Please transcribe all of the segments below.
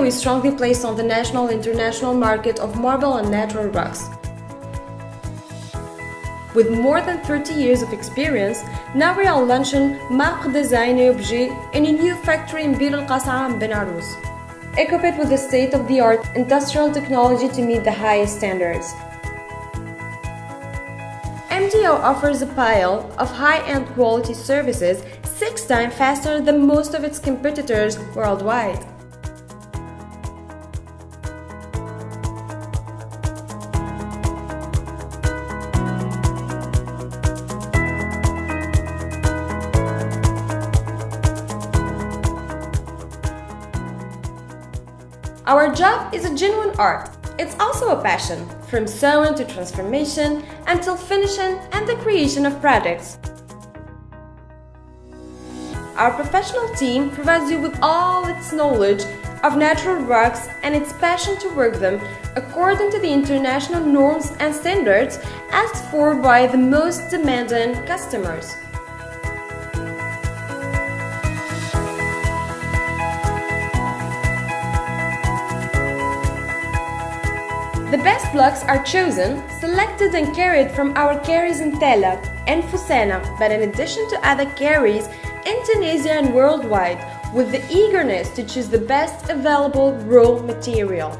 MDO is strongly placed on the national and international market of marble and natural rocks. With more than 30 years of experience, now we are launching marbre design et objets in a new factory in Bir al-Qas'a in Benarouz, equipped with the state-of-the-art industrial technology to meet the highest standards. MDO offers a pile of high-end quality services 6 times faster than most of its competitors worldwide. Our job is a genuine art. It's also a passion, from sewing to transformation until finishing and the creation of products. Our professional team provides you with all its knowledge of natural rocks and its passion to work them according to the international norms and standards asked for by the most demanding customers. The best blocks are chosen, selected and carried from our quarries in Tella and Fusena, but in addition to other quarries in Tunisia and worldwide, with the eagerness to choose the best available raw material.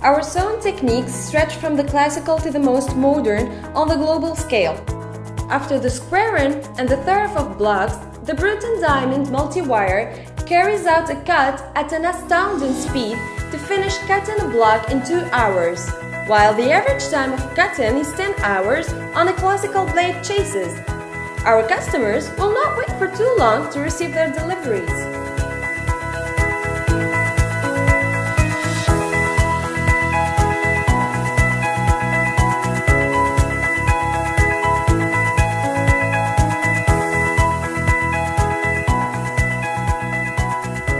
Our sewing techniques stretch from the classical to the most modern on the global scale. After the squaring and the third of blocks, the Bruton diamond multi-wire carries out a cut at an astounding speed to finish cutting a block in 2 hours, while the average time of cutting is 10 hours on a classical blade chases. Our customers will not wait for too long to receive their deliveries.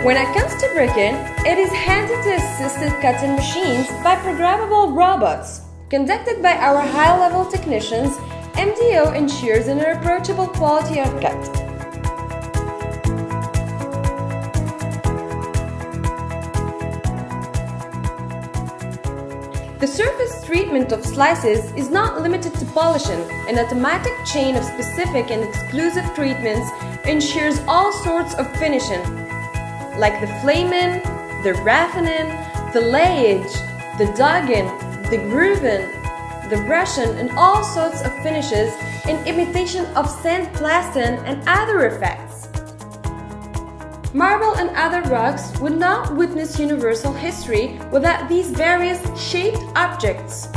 When it comes to bricking, it is handed to assisted cutting machines by programmable robots. Conducted by our high-level technicians, MDO ensures an irreproachable quality of cut. The surface treatment of slices is not limited to polishing. An automatic chain of specific and exclusive treatments ensures all sorts of finishing, like the flaming, the raffining, the layage, the dogging, the grooving, the brushing, and all sorts of finishes in imitation of sandblasting and other effects. Marble and other rocks would not witness universal history without these various shaped objects.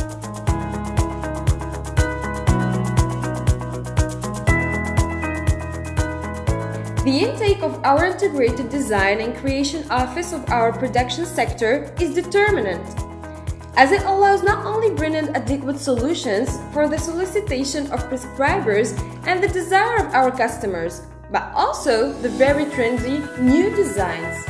The intake of our integrated design and creation office of our production sector is determinant, as it allows not only bringing adequate solutions for the solicitation of prescribers and the desire of our customers, but also the very trendy new designs.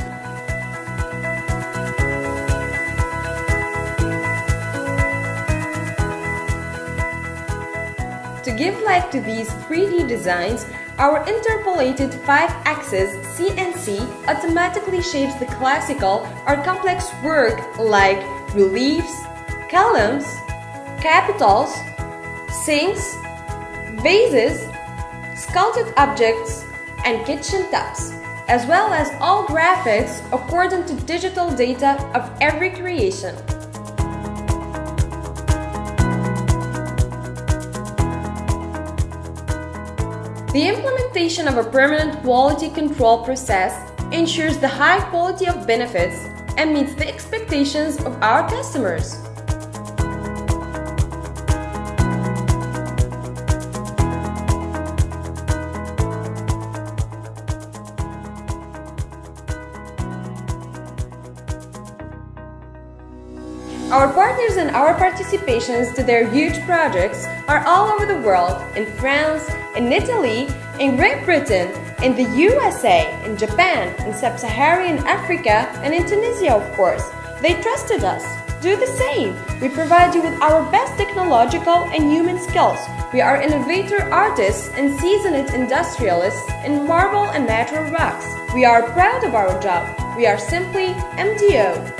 To give life to these 3D designs, our interpolated 5-axis CNC automatically shapes the classical or complex work like reliefs, columns, capitals, sinks, vases, sculpted objects, and kitchen tops, as well as all graphics according to digital data of every creation. The implementation of a permanent quality control process ensures the high quality of benefits and meets the expectations of our customers. Our partners and our participations to their huge projects are all over the world, in France, in Italy, In Great Britain, in the USA, in Japan, in Sub-Saharan Africa, and in Tunisia, of course. They trusted us. Do the same. We provide you with our best technological and human skills. We are innovator artists and seasoned industrialists in marble and natural rocks. We are proud of our job. We are simply MDO.